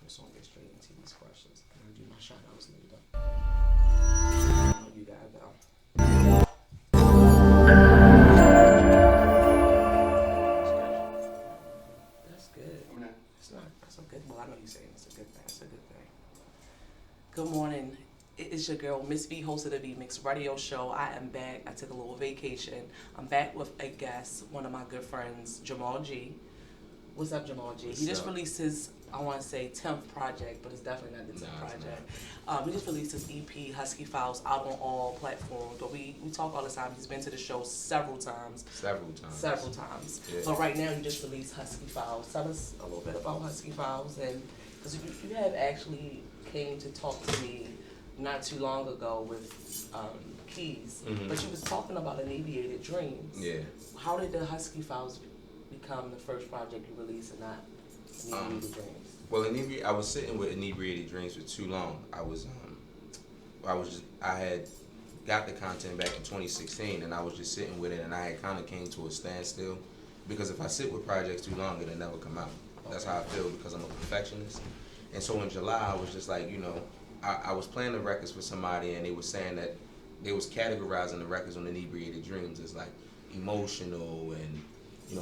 just want to get straight into these questions. I'm going to do my shout outs later. I know you gotta go. That's good. It's not, that's a good, well, I know you're saying it's a good thing. It's a good thing. Good morning. It is your girl, Miss V, host of the VMix radio show. I am back. I took a little vacation. I'm back with a guest, one of my good friends, Jamal G. What's up, Jamal G? He just released his, I want to say 10th project, but it's definitely not the 10th project. He just released his EP, Husky Files, out on all platforms. But we talk all the time. He's been to the show several times. Several times. Yeah. But right now, you just released Husky Files. Tell us a little bit about Husky Files. And because you have actually came to talk to me not too long ago with Keys. Mm-hmm. But you was talking about Inebriated Dreams. Yeah. How did the Husky Files become the first project you released and not Inebriated Dreams? Well, I was sitting with Inebriated Dreams for too long. I had got the content back in 2016, and I was just sitting with it, and I had kind of came to a standstill because if I sit with projects too long, it'll never come out. That's how I feel because I'm a perfectionist. And so in July, I was just like, I was playing the records for somebody, and they were saying that they was categorizing the records on Inebriated Dreams as like emotional and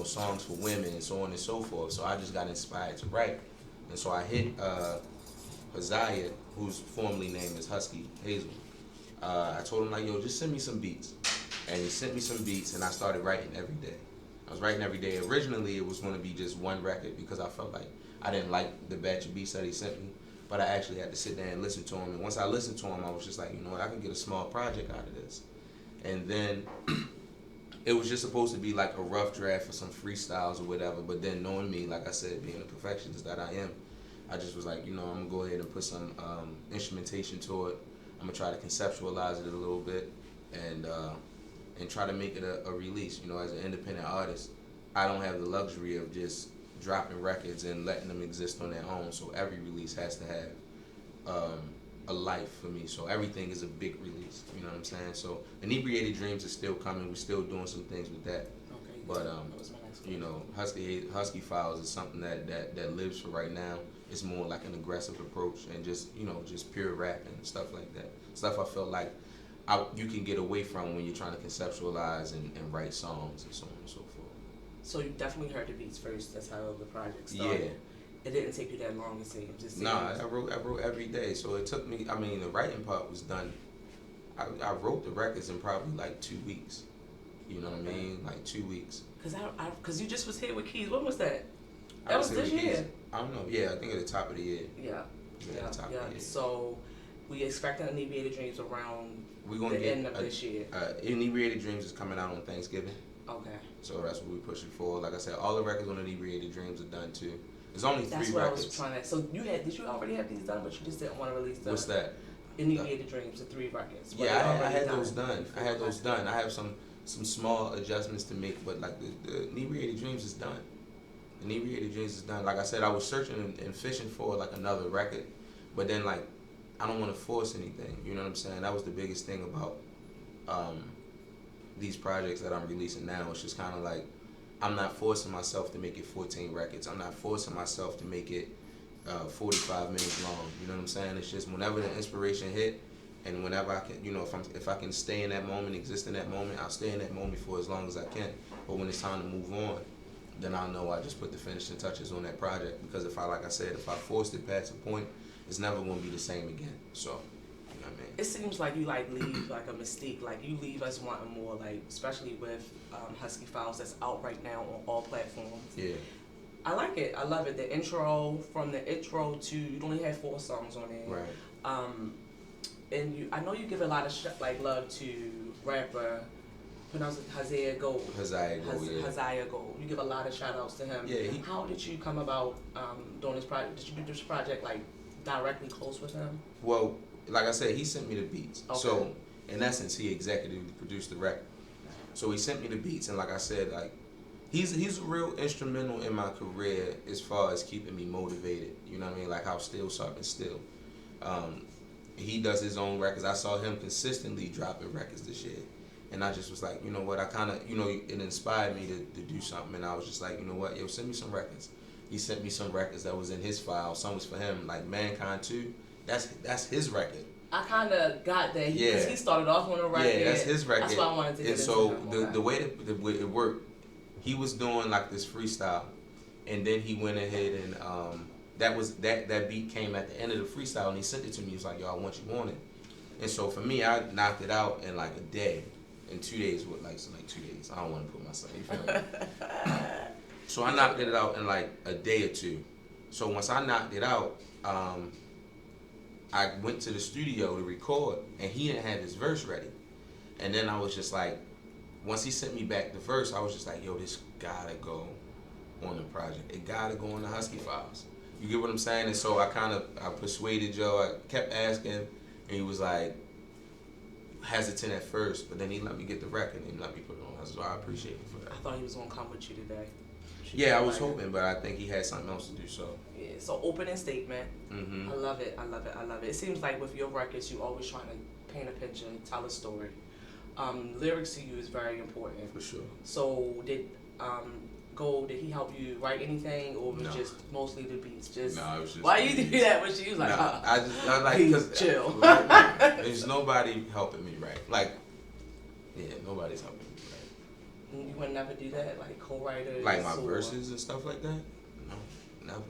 songs for women and so on and so forth. So I just got inspired to write. And so I hit Haziah, whose formerly named is Husky Hazel. I told him, like, yo, just send me some beats. And he sent me some beats, and I started writing every day. I was writing every day. Originally, it was going to be just one record because I felt like I didn't like the batch of beats that he sent me. But I actually had to sit there and listen to him. And once I listened to him, I was just like, you know what, I can get a small project out of this. And then it was just supposed to be like a rough draft for some freestyles or whatever. But then knowing me, like I said, being a perfectionist that I am, I just was like, I'm going to go ahead and put some instrumentation to it. I'm going to try to conceptualize it a little bit and try to make it a release. As an independent artist, I don't have the luxury of just dropping records and letting them exist on their own. So every release has to have a life for me. So everything is a big release. You know what I'm saying? So Inebriated Dreams is still coming. We're still doing some things with that. Okay. But Husky Files is something that lives for right now. It's more like an aggressive approach and just pure rap and stuff like that. Stuff I felt like you can get away from when you're trying to conceptualize and write songs and so on and so forth. So you definitely heard the beats first. That's how the project started. Yeah. It didn't take you that long, it seems. I wrote every day. So it took me. The writing part was done. I wrote the records in probably like 2 weeks. You know what I mean? Like 2 weeks. Cause you just was here with Keys. When was that? That was this year. I don't know. Yeah, I think at the top of the year. Yeah. Top of the year. So we expecting Inebriated Dreams around the end of this year. Inebriated Dreams is coming out on Thanksgiving. Okay. So that's what we're pushing for. Like I said, all the records on Inebriated Dreams are done too. There's only 3 records. That's what I was trying to. So did you already have these done, but you just didn't want to release them? What's that? Inebriated Dreams, the 3 records. Yeah, I had those done. I had those done. I have some small adjustments to make, but like the Inebriated Dreams is done. Inebriated Dreams is done. Like I said, I was searching and fishing for like another record, but then like I don't want to force anything. You know what I'm saying? That was the biggest thing about these projects that I'm releasing now. It's just kind of like I'm not forcing myself to make it 14 records. I'm not forcing myself to make it 45 minutes long. You know what I'm saying? It's just whenever the inspiration hit, and whenever I can, if I can stay in that moment, exist in that moment, I'll stay in that moment for as long as I can. But when it's time to move on, then I'll know I just put the finishing touches on that project. Because if I forced it past a point, it's never going to be the same again. So, you know what I mean? It seems like you leave like a mystique. Like you leave us wanting more. Like especially with Husky Files that's out right now on all platforms. Yeah. I like it. I love it. The intro to you only have 4 songs on it. Right. And I know you give a lot of love to rapper. Pronounce it Haziah Gold. Haziah Gold. You give a lot of shout outs to him. Yeah. How did you come about doing this project? Did you do this project like directly close with him? Well, like I said, he sent me the beats. Okay. So in essence, he executively produced the record. So he sent me the beats, and like I said, like he's a real instrumental in my career as far as keeping me motivated. You know what I mean? Like how Still Sharp and Still. He does his own records. I saw him consistently dropping records this year. And I just was like, you know what, I kind of, it inspired me to do something. And I was just like, you know what, yo, send me some records. He sent me some records that was in his file. Some was for him, like Mankind 2. That's his record. I kind of got that because he started off on a record. Yeah, that's his record. That's why I wanted to get And into so him. the way it worked, he was doing like this freestyle, and then he went ahead and that beat came at the end of the freestyle, and he sent it to me. He was like, "Yo, I want you on it." And so for me, I knocked it out in like a day, in 2 days with like 2 days. I don't want to put myself. You feel me? So I knocked it out in like a day or two. So once I knocked it out, I went to the studio to record, and he didn't have his verse ready. And then I was just like, once he sent me back the verse, I was just like, yo, this gotta go on the project. It gotta go on the Husky Files. You get what I'm saying? And so I persuaded Joe. I kept asking, and he was like hesitant at first, but then he let me get the record and he let me put it on. So I appreciate it for that. I thought he was gonna come with you today. Yeah, I was hoping, but I think he had something else to do. So yeah, so opening statement. Mm-hmm. I love it. I love it. I love it. It seems like with your records, you always trying to paint a picture, tell a story. Lyrics to you is very important. For sure. So did he help you write anything, or was it just mostly the beats? Just no, it was just why you do that? When she was like, no, I like because chill. There's nobody helping me write. Like, yeah, nobody's helping me write. You would never do that, like co-writers, like my verses and stuff like that. No,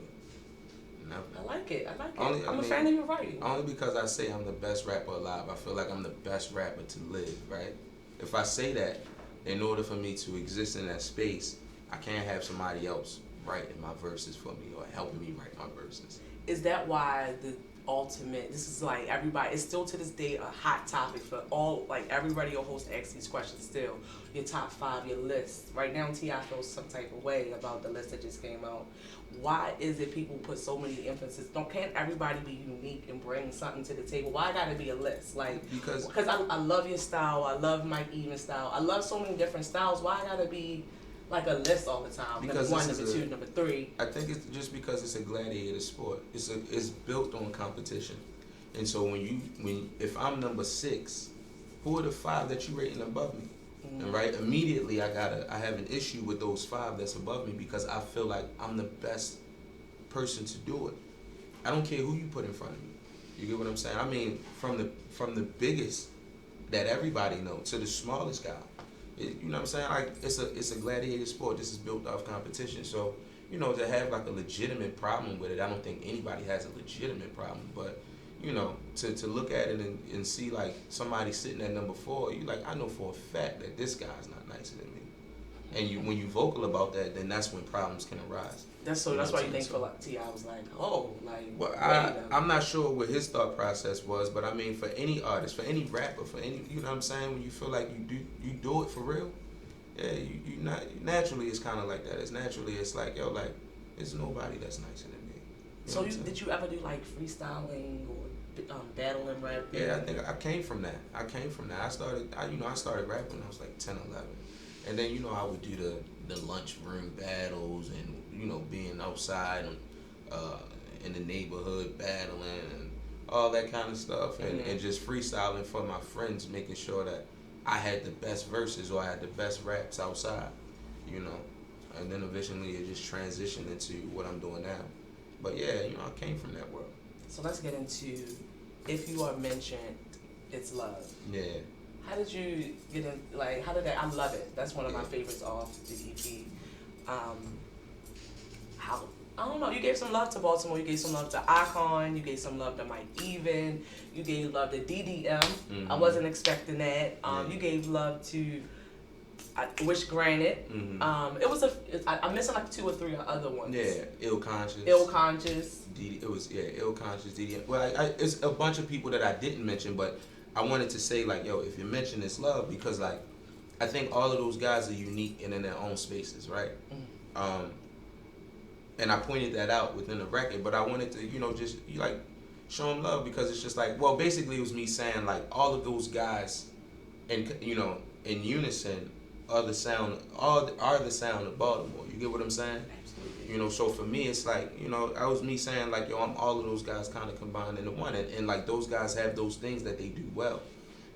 never. I like it. I'm a fan of your writing. Only because I say I'm the best rapper alive. I feel like I'm the best rapper to live, right? If I say that, in order for me to exist in that space, I can't have somebody else writing my verses for me or helping me write my verses. Is that why the ultimate, this is like everybody, it's still to this day a hot topic for all, like every radio host asks these questions still. Your top 5, your list. Right now T.I. feels some type of way about the list that just came out. Why is it people put so many emphasis? Can't everybody be unique and bring something to the table? Why gotta be a list? Like, because I love your style, I love Mike Even's style, I love so many different styles. Why gotta be like a list all the time? Because number 1, number 2, number 3. I think it's just because it's a gladiator sport. It's built on competition, and so if I'm number 6, who are the 5 that you rating above me? Mm-hmm. And right immediately I have an issue with those 5 that's above me because I feel like I'm the best person to do it. I don't care who you put in front of me. You get what I'm saying? I mean, from the biggest that everybody knows to the smallest guy. You know what I'm saying? Like it's a gladiator sport. This is built off competition. So, you know, to have like a legitimate problem with it, I don't think anybody has a legitimate problem. But, you know, to look at it and see like somebody sitting at number 4, you like, I know for a fact that this guy's not nicer than me. And when you vocal about that, then that's when problems can arise. That's why you think for like T.I. was like, Well, I'm not sure what his thought process was, but I mean, for any artist, for any rapper, for any, you know what I'm saying, when you feel like you do it for real, yeah, you not naturally it's kind of like that. It's like, yo, like there's nobody that's nicer than me. So did you ever do like freestyling or battling rap? Yeah, I think I came from that. I started rapping when I was like 10, 11. And then, you know, I would do the lunchroom battles and, you know, being outside and in the neighborhood battling and all that kind of stuff. And just freestyling for my friends, making sure that I had the best verses or I had the best raps outside, you know. And then eventually it just transitioned into what I'm doing now. But yeah, you know, I came from that world. So let's get into, if you are mentioned, it's love. Yeah. How did you get in, like, how did that, I love it. That's one of my favorites off the EP. I don't know, you gave some love to Baltimore, you gave some love to Icon, you gave some love to Mike Even, you gave love to DDM. Mm-hmm. I wasn't expecting that. You gave love to Wish Granted. Mm-hmm. I'm missing like 2 or 3 other ones. Yeah, Ill Conscious. Ill Conscious, DDM. Well, it's a bunch of people that I didn't mention, but I wanted to say, like, yo, if you mention this love, because, like, I think all of those guys are unique and in their own spaces, right? Mm. And I pointed that out within the record, but I wanted to, you know, just, like, show them love because it's just like, well, basically it was me saying, like, all of those guys, in, you know, in unison are the sound of Baltimore. You get what I'm saying? Absolutely. You know, so for me, it's like, you know, that was me saying, like, yo, I'm all of those guys kind of combined into one. And like, those guys have those things that they do well.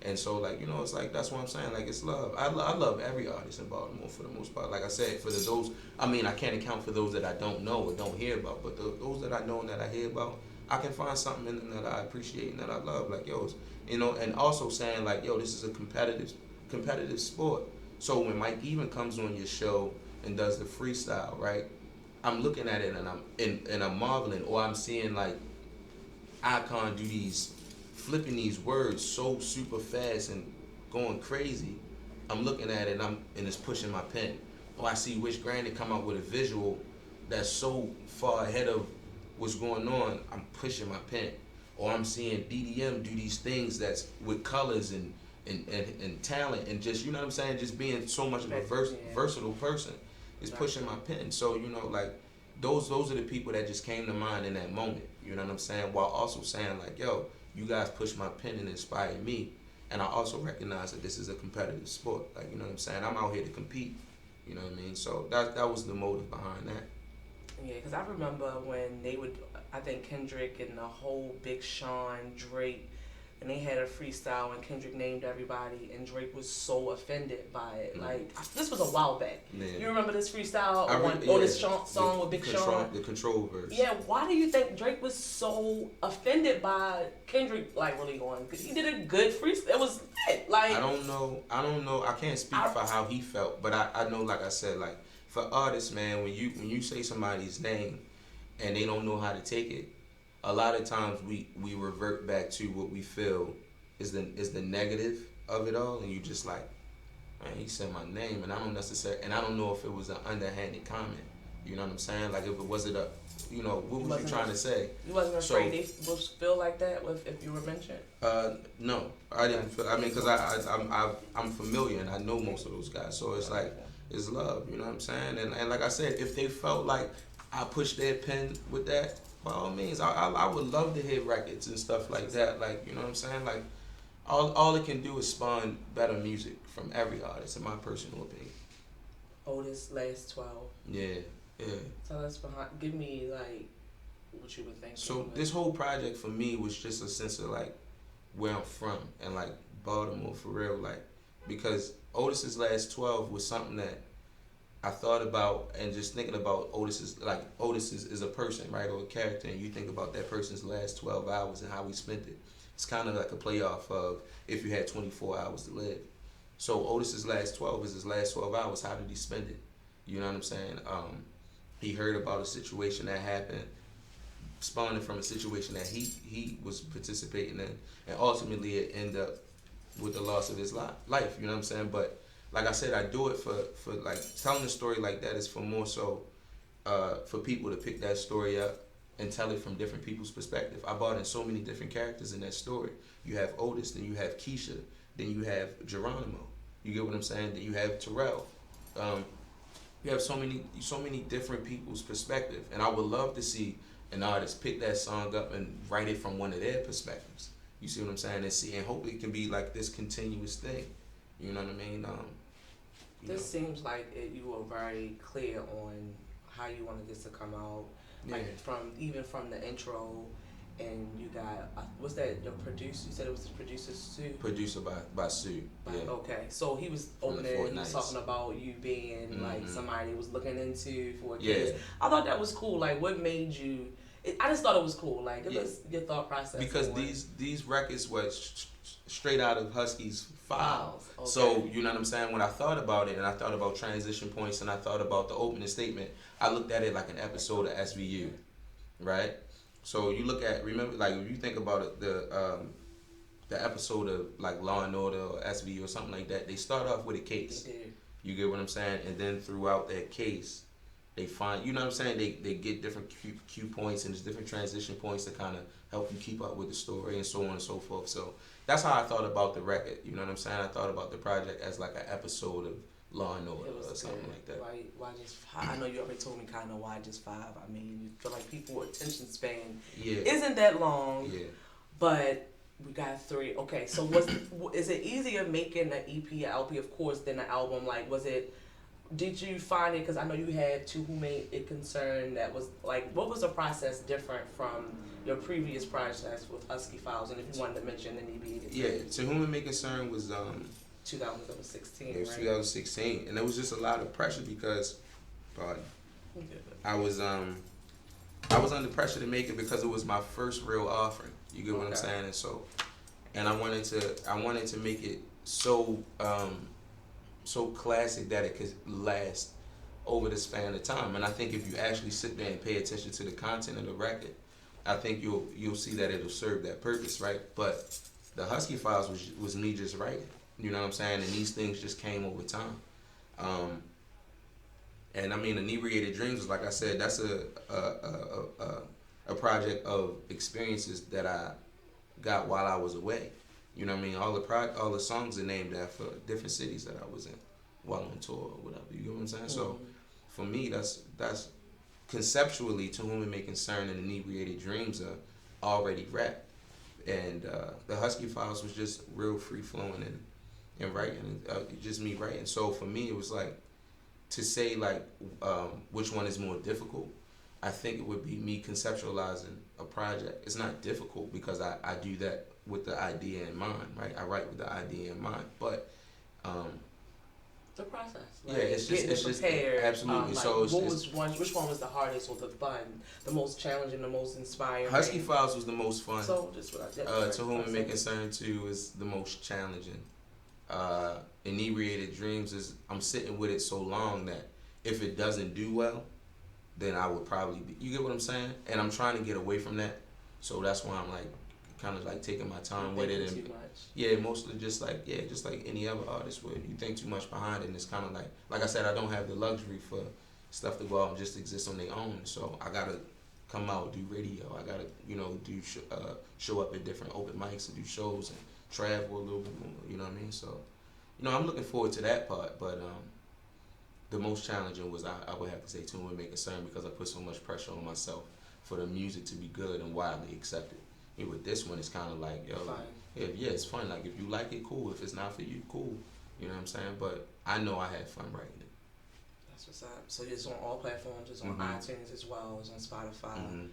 And so, like, you know, it's like, that's what I'm saying. Like, it's love. I love every artist in Baltimore for the most part. Like I said, for those, I mean, I can't account for those that I don't know or don't hear about, but those that I know and that I hear about, I can find something in them that I appreciate and that I love. Like, yo, you know, and also saying, like, yo, this is a competitive sport. So when Mike even comes on your show and does the freestyle, right? I'm looking at it and I'm marveling, or I'm seeing, like, Icon do these, flipping these words so super fast and going crazy. I'm looking at it and it's pushing my pen. Or I see Wish Granted come out with a visual that's so far ahead of what's going on, I'm pushing my pen. Or I'm seeing DDM do these things that's with colors and talent and just, you know what I'm saying, just being so much of a versatile person is pushing my pen. So, you know, like, those are the people that just came to mind in that moment, you know what I'm saying, while also saying, like, yo, you guys pushed my pen and inspired me, and I also recognize that this is a competitive sport, like, you know what I'm saying, I'm out here to compete, you know what I mean, so that was the motive behind that. Yeah, because I remember when they would, I think Kendrick and the whole Big Sean, Drake, and they had a freestyle and Kendrick named everybody and Drake was so offended by it. Like, this was a while back. Yeah. You remember this freestyle this song with Big Sean? The Control verse. Yeah, why do you think Drake was so offended by Kendrick, like, really going? Because he did a good freestyle. It was lit. Like, I don't know. I can't speak for how he felt, but I know, like I said, like, for artists, man, when you say somebody's name and they don't know how to take it, a lot of times we revert back to what we feel is the negative of it all, and you just like, man, he said my name, and I don't know if it was an underhanded comment. You know what I'm saying? Like, if it wasn't a, you know, what was you trying to say? You wasn't afraid they would feel like that if you were mentioned? No, I didn't feel. I mean, because I'm familiar and I know most of those guys, so it's like, it's love. You know what I'm saying? And like I said, if they felt like I pushed their pen with that, by all means, I would love to hear records and stuff like that. Like, you know what I'm saying? Like, all it can do is spawn better music from every artist, in my personal opinion. Otis last 12. Yeah. Tell us give me, like, what you were thinking. So this whole project for me was just a sense of, like, where I'm from and, like, Baltimore for real, like, because Otis's last 12 was something that I thought about, and just thinking about Otis is a person, right, or a character, and you think about that person's last 12 hours and how we spent it. It's kind of like a playoff of if you had 24 hours to live. So Otis's last 12 is his last 12 hours. How did he spend it? You know what I'm saying? He heard about a situation that happened, spawning from a situation that he was participating in, and ultimately it ended up with the loss of his life. You know what I'm saying? But like I said, I do it for like, telling a story like that is for more so for people to pick that story up and tell it from different people's perspective. I brought in so many different characters in that story. You have Otis, then you have Keisha, then you have Geronimo. You get what I'm saying? Then you have Terrell. You have so many different people's perspective, and I would love to see an artist pick that song up and write it from one of their perspectives. You see what I'm saying? And hope it can be like this continuous thing. You know what I mean? This seems like you were very clear on how you wanted this to come out. Like, from the intro, and you got was that your producer? You said it was the producer Sue. Producer by Sue. Yeah. Okay, so he was opening. He was talking about you being like somebody was looking into for kids. I thought that was cool. Like, what made you? I just thought it was cool. Like, it was your thought process. Because these records were straight out of Husky's files. Okay. So, you know what I'm saying? When I thought about it, and I thought about transition points, and I thought about the opening statement, I looked at it like an episode of SVU, right? So you look at, remember, like, if you think about it, the episode of like Law and Order or SVU or something like that, they start off with a case. They did. You get what I'm saying? And then throughout that case, they find, you know what I'm saying, they get different cue points, and there's different transition points to kind of help you keep up with the story and so on and so forth. So that's how I thought about the record. You know what I'm saying? I thought about the project as like an episode of Law and Order or something like that. Why just 5? I know you already told me kind of why just 5. I mean, you feel like people's attention span isn't that long. Yeah. But we got 3. Okay, so is it easier making an EP or LP, of course, than an album? Like, was it did you find it, because I know you had To Whom Made It Concern, that was like, what was the process different from your previous process with Husky Files, and if you wanted to mention any Yeah, To Whom It May Concern was 2016, it was right? 2016, and there was just a lot of pressure because, pardon, I was under pressure to make it because it was my first real offering. You get what I'm saying? And so, and I wanted to make it so so classic that it could last over the span of time. And I think if you actually sit there and pay attention to the content of the record, I think you'll see that it'll serve that purpose, right? But the Husky Files was me just writing. You know what I'm saying? And these things just came over time. And I mean, Inebriated Dreams was, like I said, that's a project of experiences that I got while I was away. You know what I mean? All the songs are named after different cities that I was in while on tour or whatever. You know what I'm saying? So for me, that's conceptually, To Whom It May Concern and Inebriated Dreams are already wrapped. And the Husky Files was just real free flowing and writing, just me writing. So for me, it was like, to say like which one is more difficult, I think it would be me conceptualizing a project. It's not difficult because I do that with the idea in mind, right? I write with the idea in mind, but the process. Like, yeah, it's just prepared. Absolutely. Like, So which one was the hardest or the fun, the most challenging, the most inspiring? Husky Files was the most fun. So just what I did. To Whom It May Concern too is the most challenging. Inebriated Dreams is, I'm sitting with it so long that if it doesn't do well, then I would probably be, you get what I'm saying? And I'm trying to get away from that. So that's why I'm like kind of like taking my time with it. And too much. Yeah, mostly just like any other artist would. You think too much behind it, and it's kind of like I said, I don't have the luxury for stuff to go out and just exist on their own. So I gotta come out, do radio. I gotta do show up at different open mics and do shows and travel a little bit more. You know what I mean? So I'm looking forward to that part. But the most challenging was I would have to say To Whom It May Concern, because I put so much pressure on myself for the music to be good and widely accepted. With this one, it's kind of like, it's fun. Like, if you like it, cool. If it's not for you, cool. You know what I'm saying? But I know I had fun writing it. That's what's up. So it's on all platforms. It's on iTunes as well. It's on Spotify.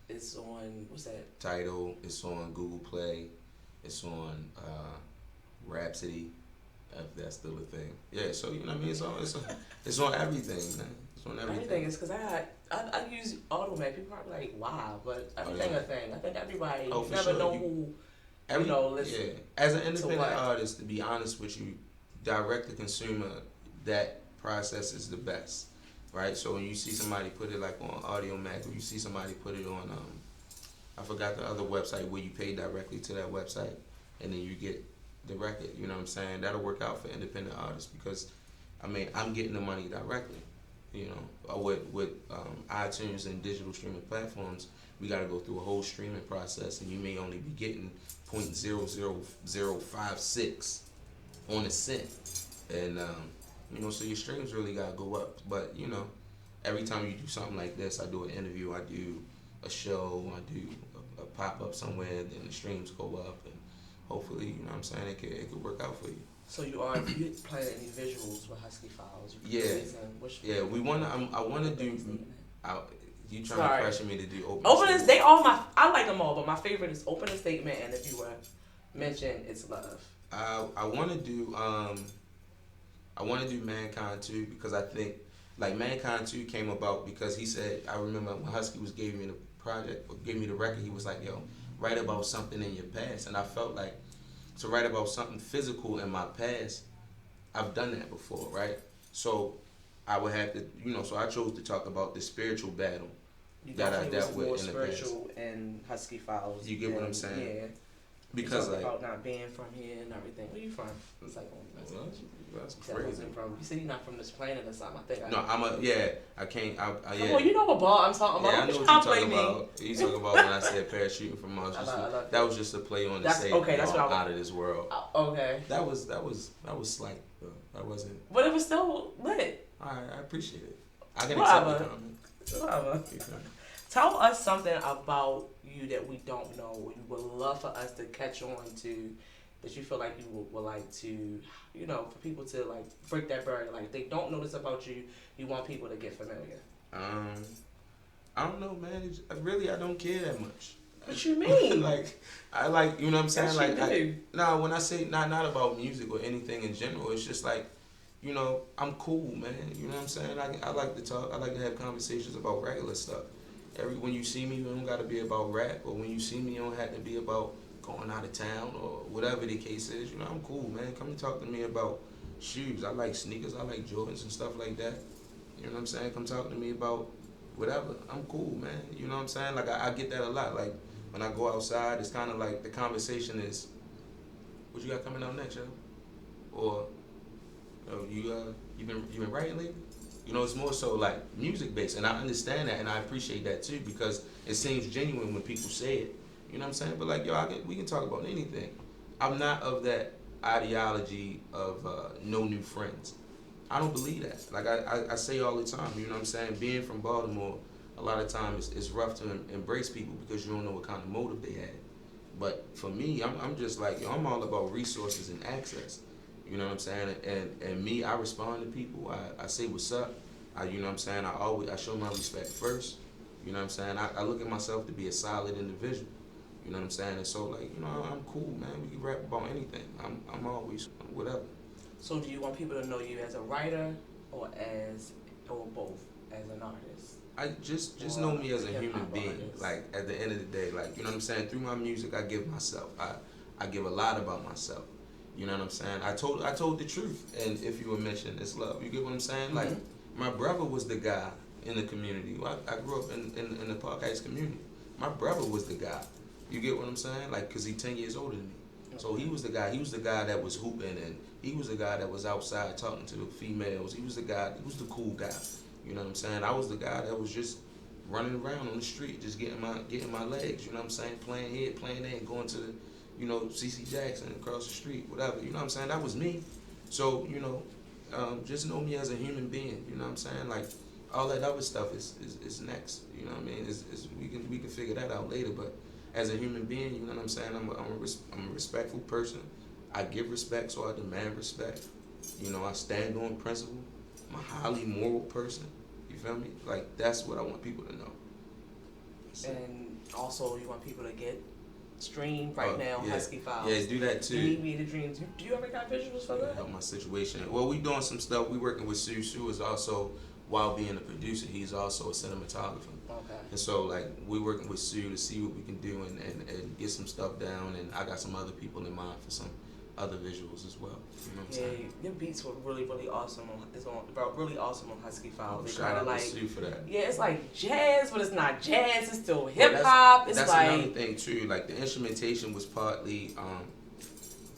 It's on, what's that? Tidal. It's on Google Play. It's on Rhapsody, if that's still a thing. Yeah, so you know what I mean? It's on everything, man. It's on everything. Everything is, because I use Automatic. People are like, wow, but everything a thing. I think everybody, you never know who, listen. Yeah. As an independent artist, to be honest with you, direct to consumer, that process is the best, right? So when you see somebody put it like on Audiomack, or you see somebody put it on, I forgot the other website where you pay directly to that website, and then you get the record, you know what I'm saying? That'll work out for independent artists, because, I mean, I'm getting the money directly. With iTunes and digital streaming platforms, we got to go through a whole streaming process, and you may only be getting 0.00056 on a cent, and so your streams really got to go up. But every time you do something like this, I do an interview, I do a show, I do a pop up somewhere, then the streams go up, and hopefully, you know what I'm saying, it could work out for you. So you planning any visuals with Husky Files? Yeah. We wanna. I wanna do. You trying to pressure me to do opening? They all I like them all, but my favorite is Opening Statement, and if you were mentioned, It's Love. I want to do. I want to do Mankind too, because I think like Mankind 2 came about because he said, I remember when Husky was gave me the project, or gave me the record, he was like, yo, write about something in your past. And I felt like to write about something physical in my past, I've done that before, right? So I would have to, so I chose to talk about the spiritual battle that I dealt with in the past. Spiritual and Husky Files. You get what I'm saying? Yeah. Because about not being from here and everything. Where you from? It's like, that's crazy. You said you're not from this planet or something. I think. No, I can't. Yeah. Come on, you know what ball I'm talking about. Yeah, I know what you're talking about. You talking about when I said parachuting from Mars. That was just a play on the say. Okay, that's what out of this world. Okay. That was slight. That wasn't. But it was still lit. I appreciate it. I can accept the comment. Whatever. Tell us something about you that we don't know, or you would love for us to catch on to that you feel like you would like to, for people to like break that barrier? Like, if they don't know this about you, you want people to get familiar. I don't know, man. I don't care that much. What you mean? I like, you know what I'm saying? Yes, When I say not about music or anything in general, it's just like, I'm cool, man. You know what I'm saying? I like to talk. I like to have conversations about regular stuff. When you see me, it don't got to be about rap, or when you see me, it don't have to be about going out of town or whatever the case is. I'm cool, man. Come and talk to me about shoes. I like sneakers. I like Jordans and stuff like that. You know what I'm saying? Come talk to me about whatever. I'm cool, man. You know what I'm saying? Like, I get that a lot. Like, when I go outside, it's kind of like the conversation is, what you got coming out next, yo? Or, you been writing lately? It's more so like music based, and I understand that, and I appreciate that too, because it seems genuine when people say it. You know what I'm saying? But like, we can talk about anything. I'm not of that ideology of no new friends. I don't believe that. Like I say all the time, you know what I'm saying? Being from Baltimore, a lot of times it's rough to embrace people because you don't know what kind of motive they had. But for me, I'm just like, I'm all about resources and access. You know what I'm saying? And me, I respond to people. I say what's up. You know what I'm saying? I show my respect first. You know what I'm saying? I look at myself to be a solid individual. You know what I'm saying? And so, like, I'm cool, man. We can rap about anything. I'm always whatever. So do you want people to know you as a writer or both, as an artist? I just know me as a human being. Artist. Like, at the end of the day, like, you know what I'm saying? Through my music, I give myself. I give a lot about myself. You know what I'm saying? I told the truth. And if you were mentioning it's love. You get what I'm saying? Mm-hmm. Like, my brother was the guy in the community. I grew up in the Park Heights community. My brother was the guy. You get what I'm saying? Like, because he's 10 years older than me. So he was the guy. He was the guy that was hooping, and he was the guy that was outside talking to the females. He was the cool guy. You know what I'm saying? I was the guy that was just running around on the street, just getting my legs. You know what I'm saying? Playing here, playing there, and going to the, CC Jackson across the street, whatever. You know what I'm saying? That was me. So, just know me as a human being. You know what I'm saying? Like, all that other stuff is next. You know what I mean? We can figure that out later. But as a human being, you know what I'm saying? I'm a respectful person. I give respect, so I demand respect. I stand on principle. I'm a highly moral person. You feel me? Like, that's what I want people to know. And also, you want people to get streamed right now, yeah. Husky Files. Yeah, do that too. You need me to dreams. Do you ever got visuals for that? Help my situation. Well, we doing some stuff. We working with Sue. Sue is also, while being a producer, he's also a cinematographer. Okay. And so, like, we're working with Sue to see what we can do and get some stuff down. And I got some other people in mind for some other visuals as well. You know what I'm saying? Your beats were really, really awesome. Really awesome on Husky Files. Shout out to Sue for that. Yeah, it's like jazz, but it's not jazz. It's still hip hop. That's another thing too. Like, the instrumentation was partly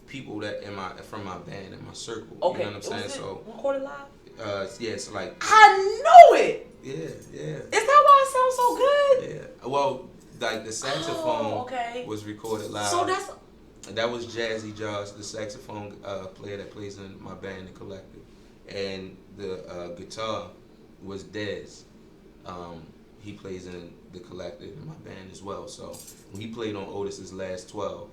people that from my band and my circle. Okay. You know what I'm saying? So recorded live. Yeah. So like. I knew it. Yeah. Is that why it sounds so good? Yeah. Well, like, the saxophone was recorded live. So that was Jazzy Josh, the saxophone player that plays in my band, The Collective. And the guitar was Dez. He plays in The Collective in my band as well. So when he played on Otis's Last 12.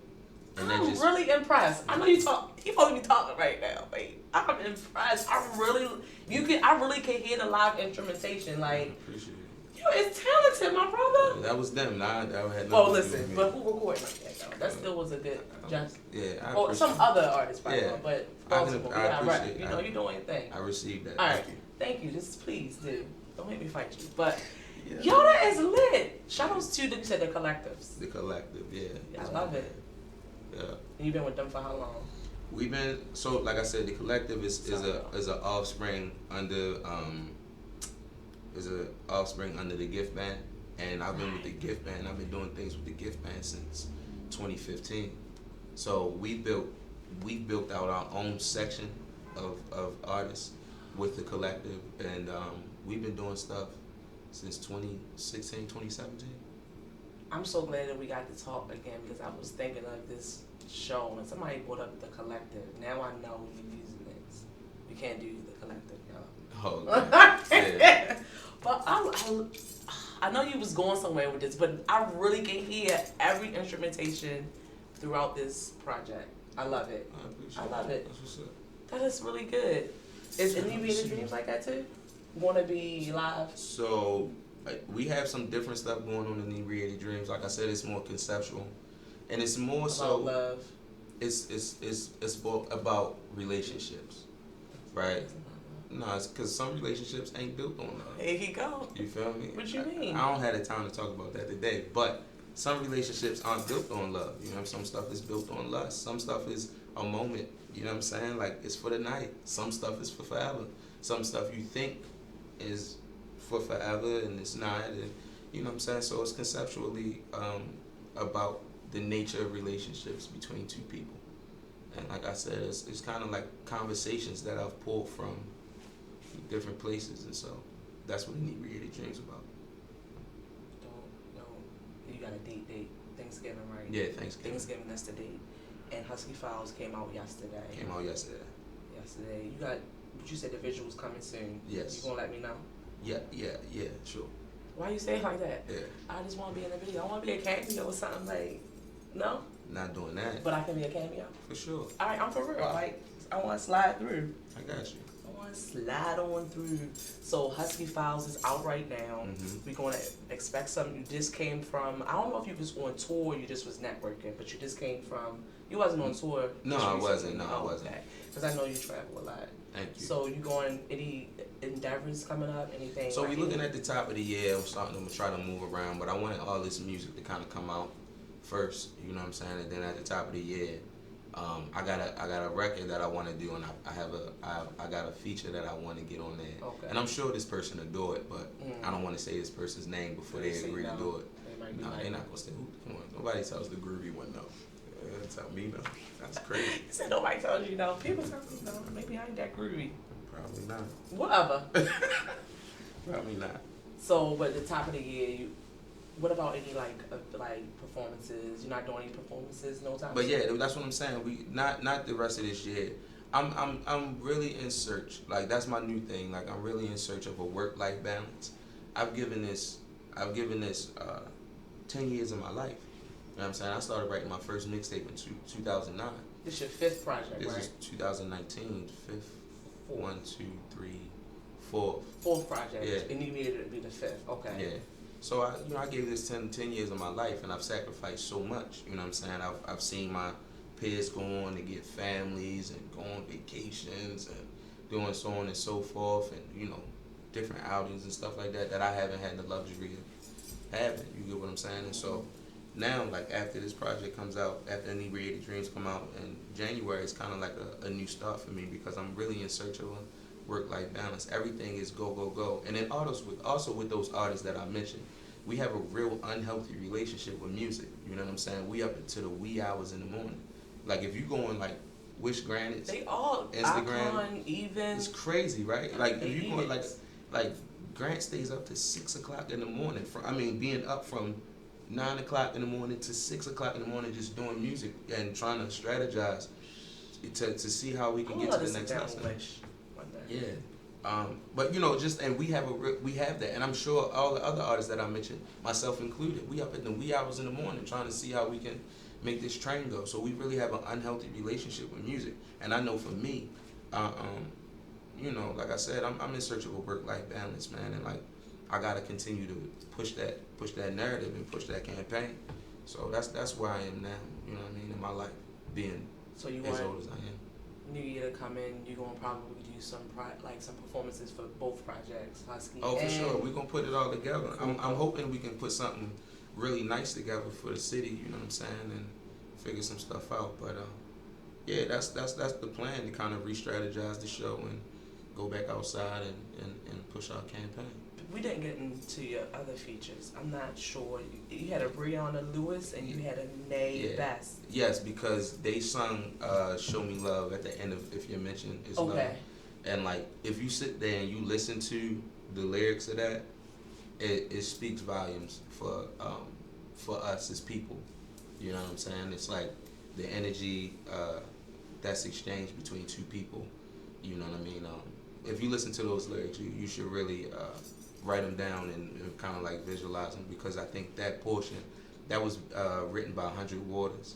And I'm really impressed. I know you supposed to be talking right now, babe. I'm impressed. I really can hear the live instrumentation. Like, I appreciate it. You is talented, my brother. Yeah, that was them. I had nothing to do listen, with me. but who recorded like that though? That still was a good just. Yeah, or some other artists probably, yeah. but I appreciate right. You're doing your thing. I received that. All right, thank you. Just please do. Don't make me fight you. But yeah. Yo, that is lit. Shout outs to you said the collectives. The Collective, yeah. I love it. Yeah. And you've been with them for how long? We've been like I said, The Collective is a offspring under the Gift Band, and I've been with the Gift Band. I've been doing things with the Gift Band since 2015. So we built out our own section of artists with the Collective, and we've been doing stuff since 2016, 2017. I'm so glad that we got to talk again, because I was thinking of this show and somebody brought up The Collective. Now I know you use Mix. We can't do The Collective, y'all. Oh, yeah. But I know you was going somewhere with this, but I really can hear every instrumentation throughout this project. I love it. I appreciate I love it. That's what's up. That is really good. Is Inebriated Dreams like that too? Want to be live? So we have some different stuff going on in Inebriated Dreams. Like I said, it's more conceptual, and it's more About so love. It's about relationships, right? No, it's because some relationships ain't built on love. Here you go. You feel me? What you mean? I don't have the time to talk about that today, but some relationships aren't built on love. You know, some stuff is built on lust. Some stuff is a moment. You know what I'm saying? Like, it's for the night. Some stuff is for forever. Some stuff you think is for forever and it's not. And, you know what I'm saying? So it's conceptually about the nature of relationships between two people. And like I said, it's kind of like conversations that I've pulled from different places, and so that's what Inebriated Dreams about. Don't. You got a date. Thanksgiving, right? Yeah, Thanksgiving. Thanksgiving, that's the date. And Husky Files came out yesterday. Yesterday. You got, but you said the visuals coming soon. Yes. You gonna let me know? Yeah, sure. Why you say it like that? Yeah. I just want to be in the video. I want to be a cameo or something like, no? Not doing that. But I can be a cameo? For sure. All right, I'm for real. Like, I want to slide through. I got you. I want to slide on through. So Husky Files is out right now. Mm-hmm. We're going to expect something. You just came from, I don't know if you was on tour or you just was networking, but you just came from, you wasn't on tour. No, I wasn't. I wasn't. Because I know you travel a lot. Thank you. So you going, any endeavors coming up, anything? So we looking at the top of the year. I'm starting to try to move around, but I wanted all this music to kind of come out first. You know what I'm saying? And then at the top of the year, I got a record that I want to do, and I got a feature that I want to get on there. Okay. And I'm sure this person will do it, but I don't want to say this person's name before they agree to do it. No, they're not gonna say. Come on, nobody tells the groovy one no. Tell me no. That's crazy. You said nobody told you no. People tell me no. Maybe I ain't that groovy. Probably not. Whatever. Probably not. So, but at the top of the year, what about any like performances? You're not doing any performances no time. But yeah, that's what I'm saying. We not the rest of this year. I'm really in search. Like, that's my new thing. Like, I'm really in search of a work-life balance. I've given this 10 years of my life. You know what I'm saying? I started writing my first mixtape in 2009. This is your fifth project, This right? is 2019, fifth. 1, 2, 3, 4. Fourth project. Yeah. And you needed it to be the fifth. Okay. Yeah. So I gave this 10 years of my life, and I've sacrificed so much. You know what I'm saying? I've seen my peers go on to get families and go on vacations and doing so on and so forth, and different outings and stuff like that I haven't had the luxury of having. You get what I'm saying? And so now, like, after this project comes out, after Inebriated Dreams come out in January, it's kind of like a new start for me, because I'm really in search of a work-life balance. Everything is go, go, go. And then also with those artists that I mentioned, we have a real unhealthy relationship with music. You know what I'm saying? We up into the wee hours in the morning. Like, if you go on, like, Wish Granted, They all Instagram, Icon, even. it's crazy, right? Like, if you go, VMix. like Grant stays up to 6 o'clock in the morning. Being up from 9 o'clock in the morning to 6 o'clock in the morning, just doing music and trying to strategize to see how we can get to the next lesson. Yeah. But and we have that, and I'm sure all the other artists that I mentioned, myself included, we up in the wee hours in the morning trying to see how we can make this train go. So we really have an unhealthy relationship with music. And I know for me, like I said, I'm in search of a work-life balance, man, and like I gotta continue to push that narrative and push that campaign. So that's where I am now. You know what I mean? In my life, being So you as want old as I am. New Year to come in, you're gonna probably do some performances for both projects, Husky. Oh, for sure. We're gonna put it all together. Cool. I'm hoping we can put something really nice together for the city. You know what I'm saying, and figure some stuff out. But yeah, that's the plan, to kind of re-strategize the show and go back outside and push our campaign. We didn't get into your other features. I'm not sure. You had a Breonna Lewis and you had a Nay Best. Yes, because they sung "Show Me Love" at the end of "If Your Mention Is Love." And like, if you sit there and you listen to the lyrics of that, it speaks volumes for us as people. You know what I'm saying? It's like the energy that's exchanged between two people. You know what I mean? If you listen to those lyrics, you should really write them down and kind of like visualize them, because I think that portion that was written by 100 Waters.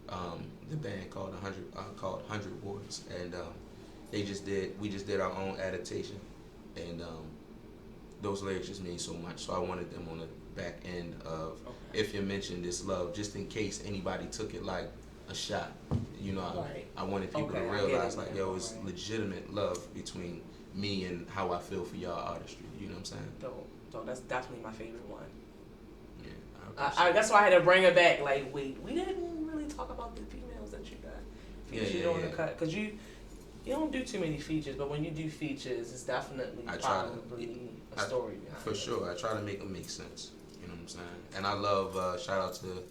the band called 100 Wars, and we just did our own adaptation, and those lyrics just mean so much. So I wanted them on the back end of If You Mention This Love, just in case anybody took it like a shot. You know, I wanted people to realize like, yo, it's legitimate love between me and how I feel for y'all artistry. You know what I'm saying? Dope. That's definitely my favorite one. Yeah, that's why I had to bring it back. Like, wait, we didn't really talk about the females that you got. The cut, because you don't do too many features, but when you do features, it's definitely probably a story behind it. For sure, I try to make them make sense. You know what I'm saying? And I love shout out to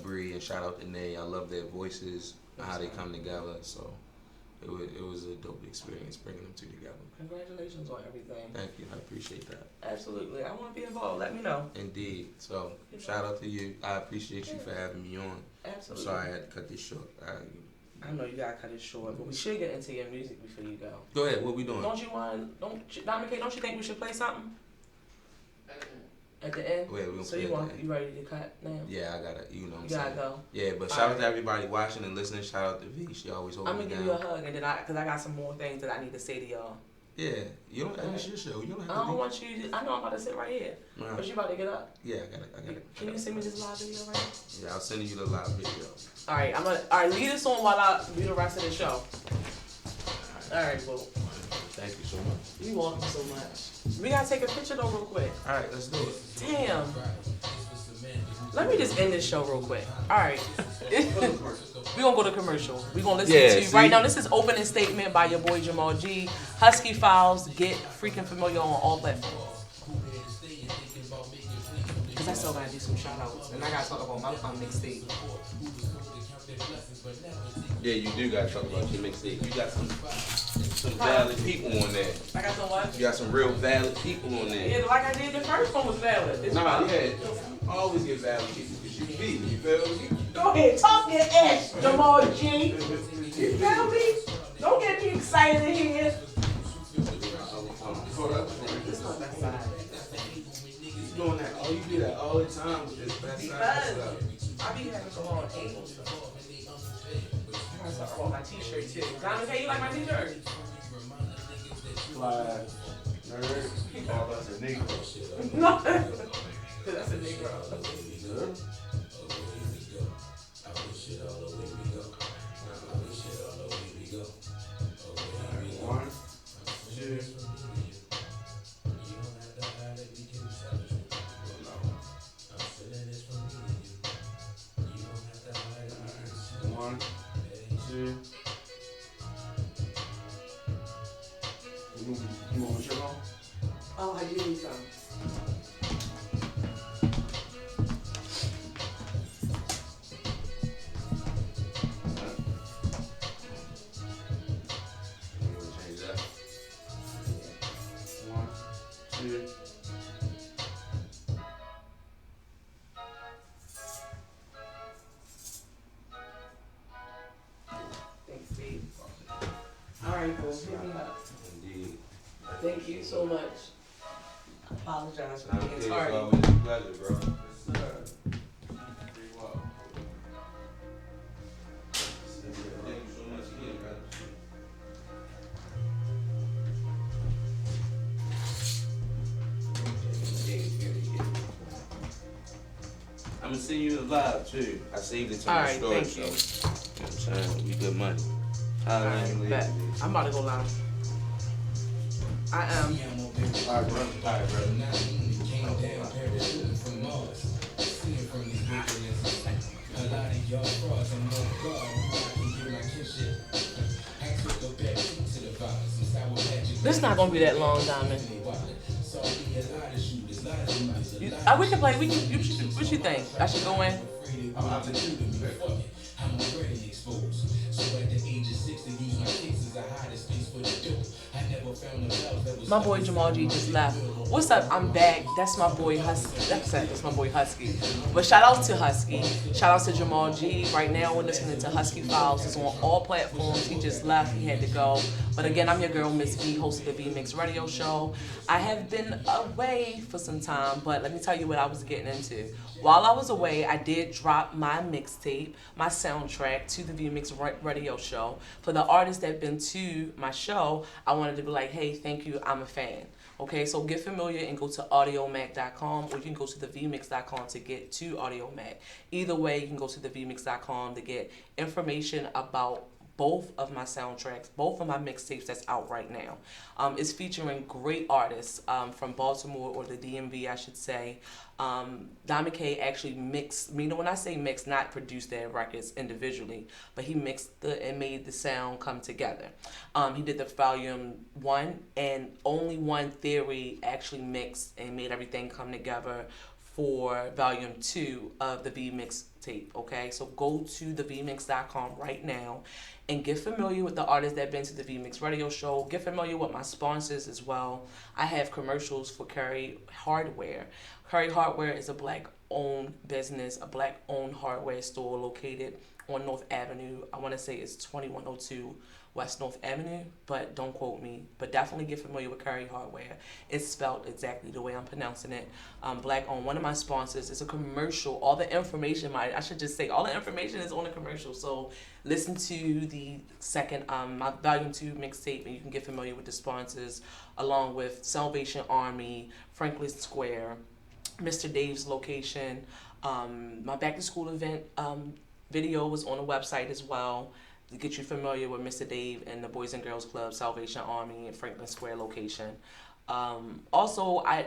Bree and shout out to Nay. I love their voices, how they come together. So it was a dope experience bringing them two together. Congratulations on everything. Thank you. I appreciate that. Absolutely. I want to be involved. Let me know. Indeed. So shout out to you. I appreciate you for having me on. Absolutely. I'm sorry I had to cut this short. I know you gotta cut it short, but we should get into your music before you go. Go ahead. What we doing? Don't you think we should play something at the end? Wait, we so you ready to cut now? Yeah, I gotta. You know what I'm you saying? Gotta go. Yeah, but shout out to everybody watching and listening. Shout out to V. She always holds me down. I'm gonna give you a hug, and then because I got some more things that I need to say to y'all. Yeah, you don't. It's your show. You don't have to. I don't want you. I know I'm about to sit right here. Right. But you about to get up? Yeah, I got it. Can you send me this live video right now? Yeah, I'll send you the live video. All right, leave this on while I do the rest of the show. All right, boo. Thank you so much. You welcome so much. We gotta take a picture though real quick. All right, let's do it. Damn. Let me just end this show real quick. All right. We're going to go to commercial. We're going to listen to right now. This is Opening Statement by your boy Jamal G. Husky Files. Get freaking familiar on all platforms. Because I still got to do some shout outs. And I got to talk about my mixtape. Yeah, you do got to talk about your mixtape. You got some valid people on there. I got some what? You got some real valid people on there. Yeah, like I did, the first one was valid. Always get valid people because you beat me, you feel me? Go ahead, talk your ass, Jamal G. You feel me? Don't get me excited in here. This not that side. You doing that? Oh, you do that all the time with this best side stuff. I be having some on angle stuff. I gotta talk about my t-shirt too. Diamond, hey, you like my t-shirt? Fly, nerd, all that's a nigga. No, that's a nigga. One, two. One, two. You want to check on? Oh, I do need some. Change that. One, two. Thanks, babe. All right, cool. Hit me up. Indeed. Thank you so much. I apologize for being It's tardy. always a pleasure, bro. Yes, sir. Thank you so much again, brother. I'm gonna send you the live too. I saved it to my Alright, storage, thank you. so you know what I'm saying? We good money. Alright, bet. I'm about to go live. I am. All right, bro. This not gonna be that long, Diamond. We can play. What you think? I should go in. My boy Jamal G just left. What's up? I'm back. That's my boy Husky. That's my boy Husky. But shout out to Husky. Shout out to Jamal G. Right now we're listening to Husky Files. It's on all platforms. He just left. He had to go. But again, I'm your girl, Miss V, host of the VMix radio show. I have been away for some time, but let me tell you what I was getting into. While I was away, I did drop my mixtape, my soundtrack to the VMix radio show. For the artists that have been to my show, I wanted to be like, hey, thank you, I'm a fan. Okay, so get familiar and go to audiomac.com, or you can go to the vmix.com to get to AudioMac. Either way, you can go to the vmix.com to get information about both of my soundtracks, both of my mixtapes that's out right now. It's featuring great artists from Baltimore, or the DMV, I should say. Diamond K actually mixed, when I say mixed, not produced their records individually, but he mixed and made the sound come together. He did the volume 1, and only One Theory actually mixed and made everything come together for volume 2 of the VMix tape. Okay, so go to the vmix.com right now and get familiar with the artists that have been to the VMix radio show. Get familiar with my sponsors as well. I have commercials for Curry Hardware. Curry Hardware is a black-owned business, a black-owned hardware store located on North Avenue. I want to say it's 2102 West North Avenue, but don't quote me. But definitely get familiar with Curry Hardware. It's spelled exactly the way I'm pronouncing it. Black-owned. One of my sponsors is a commercial. All the information, I should just say, all the information is on the commercial. So listen to the second, my volume 2 mixtape, and you can get familiar with the sponsors, along with Salvation Army, Franklin Square, Mr. Dave's location. My back to school event video was on the website as well to get you familiar with Mr. Dave and the Boys and Girls Club, Salvation Army, and Franklin Square location. Also, I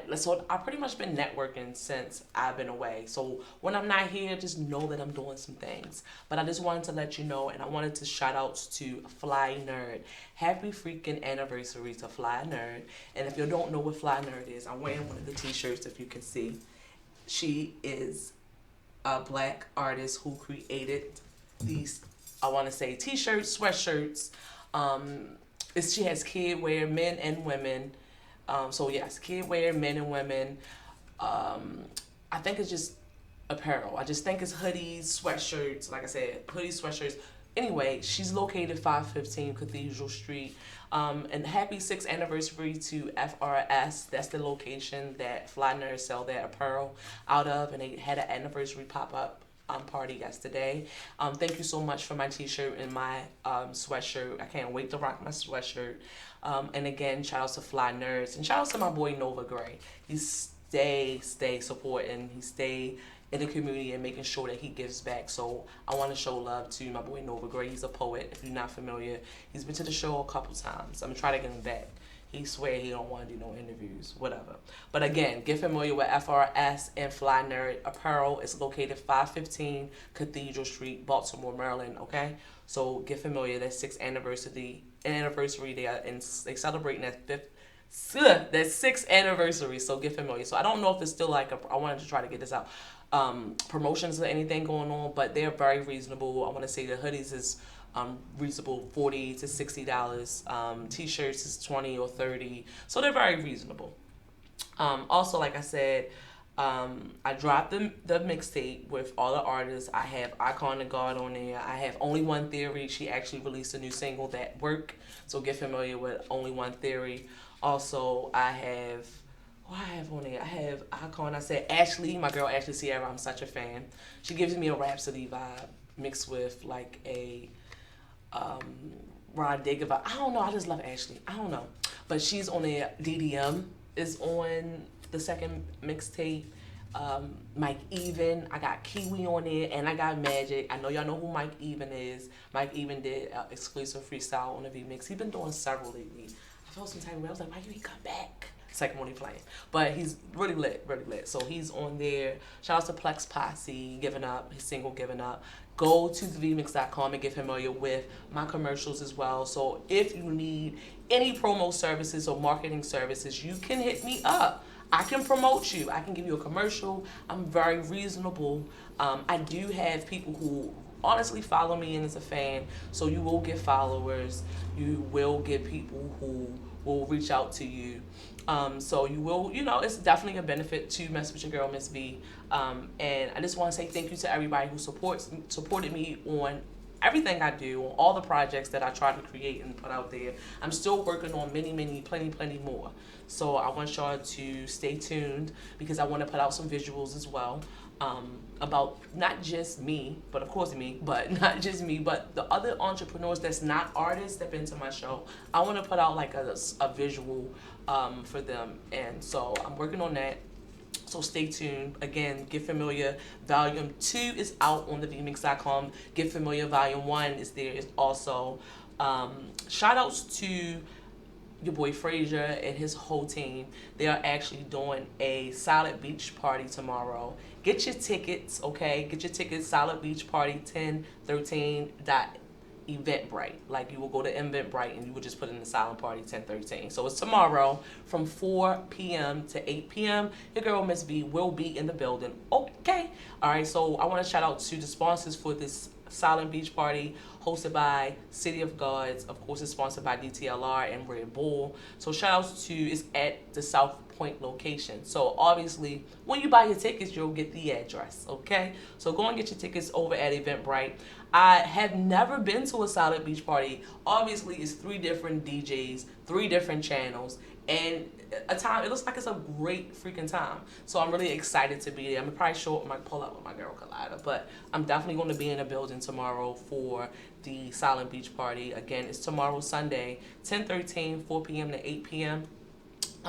pretty much been networking since I've been away. So when I'm not here, just know that I'm doing some things. But I just wanted to let you know, and I wanted to shout outs to Fly Nerd. Happy freaking anniversary to Fly Nerd. And if you don't know what Fly Nerd is, I'm wearing one of the t-shirts, if you can see. She is a black artist who created these, I want to say, t-shirts, sweatshirts. She has kid wear, men and women. So yes, kid wear, men and women. I think it's just apparel. I just think it's hoodies, sweatshirts. Like I said, hoodies, sweatshirts. Anyway, she's located 515 Cathedral Street. And happy 6th anniversary to FRS. That's the location that Fly Nerds sell their apparel out of, and they had an anniversary pop-up party yesterday. Thank you so much for my t-shirt and my sweatshirt. I can't wait to rock my sweatshirt. And again, shout out to Fly Nerds, and shout out to my boy Nova Gray. He stay supporting. He stay in the community and making sure that he gives back. So I want to show love to my boy Nova Gray. He's a poet, if you're not familiar. He's been to the show a couple times. I'm going to try to get him back. He swear he don't want to do no interviews, whatever. But again, get familiar with FRS and Fly Nerd Apparel. It's located 515 Cathedral Street, Baltimore, Maryland, okay? So get familiar. That's 6th anniversary there, and they celebrating that 6th anniversary. So get familiar. So I don't know if it's still I wanted to try to get this out. Promotions or anything going on, but they're very reasonable. I want to say the hoodies is reasonable, $40 to $60. T-shirts is $20 or $30, so they're very reasonable. Also, like I said, I dropped the mixtape with all the artists. I have Icon the God on there. I have Only One Theory. She actually released a new single, That Work, so get familiar with Only One Theory. Also, I have on there? I have Icon. I said Ashley, my girl Ashley Sierra. I'm such a fan. She gives me a Rhapsody vibe mixed with like a Rod Digger vibe. I don't know. I just love Ashley. I don't know. But she's on there. DDM is on the second mixtape. Mike Even. I got Kiwi on there, and I got Magic. I know y'all know who Mike Even is. Mike Even did exclusive freestyle on the VMix. He's been doing several lately. I felt some type of way. I was like, why you ain't come back? Second one he playing, but he's really lit. So he's on there. Shout out to Plex Posse, Giving Up, his single Giving Up. Go to thevmix.com and get familiar with my commercials as well. So if you need any promo services or marketing services, you can hit me up. I can promote you. I can give you a commercial. I'm very reasonable. I do have people who honestly follow me and is a fan, so you will get followers. You will get people who will reach out to you. So you will, it's definitely a benefit to mess with your girl, Miss V. And I just want to say thank you to everybody who supported me on everything I do, on all the projects that I try to create and put out there. I'm still working on plenty more. So I want y'all to stay tuned because I want to put out some visuals as well. About not just me, but of course me, but not just me, but the other entrepreneurs that's not artists step into my show. I want to put out like a visual for them, and so I'm working on that. So stay tuned. Again, Get Familiar Volume 2 is out on the VMix.com. Get Familiar Volume 1 is there. It's also shout outs to your boy Frazier and his whole team. They are actually doing a Silent Beach Party tomorrow. Get your tickets, okay? Get your tickets, Silent Beach Party 1013.eventbrite. Like you will go to Eventbrite and you will just put in the Silent Party 1013. So it's tomorrow from 4 p.m. to 8 p.m. Your girl Miss V will be in the building, okay? All right, so I want to shout out to the sponsors for this Silent Beach Party, hosted by City of Gods. Of course, it's sponsored by DTLR and Red Bull. So shout outs to, it's at the South Point location. So obviously, when you buy your tickets, you'll get the address, okay? So go and get your tickets over at Eventbrite. I have never been to a Silent Beach Party. Obviously, it's 3 different DJs, 3 different channels, and it looks like it's a great freaking time. So I'm really excited to be there. I'm probably sure I might pull up with my girl Collider, but I'm definitely going to be in the building tomorrow for the Silent Beach Party. Again, it's tomorrow, Sunday, 10:13, 4 p.m. to 8 p.m.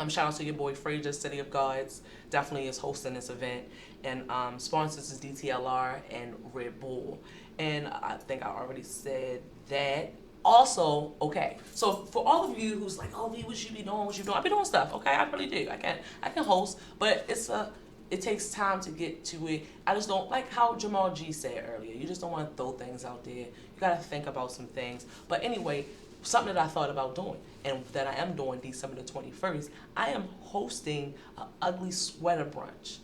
Shout out to your boy Frazier, City of Gods, definitely is hosting this event. And sponsors is DTLR and Red Bull. And I think I already said that. Also, okay, so for all of you who's like, oh, V, what you be doing? What you doing? I be doing stuff, okay? I really do. I can host, but it takes time to get to it. I just don't, like how Jamal G said earlier, you just don't want to throw things out there. You got to think about some things. But anyway, something that I thought about doing and that I am doing December the 21st, I am hosting an ugly sweater brunch.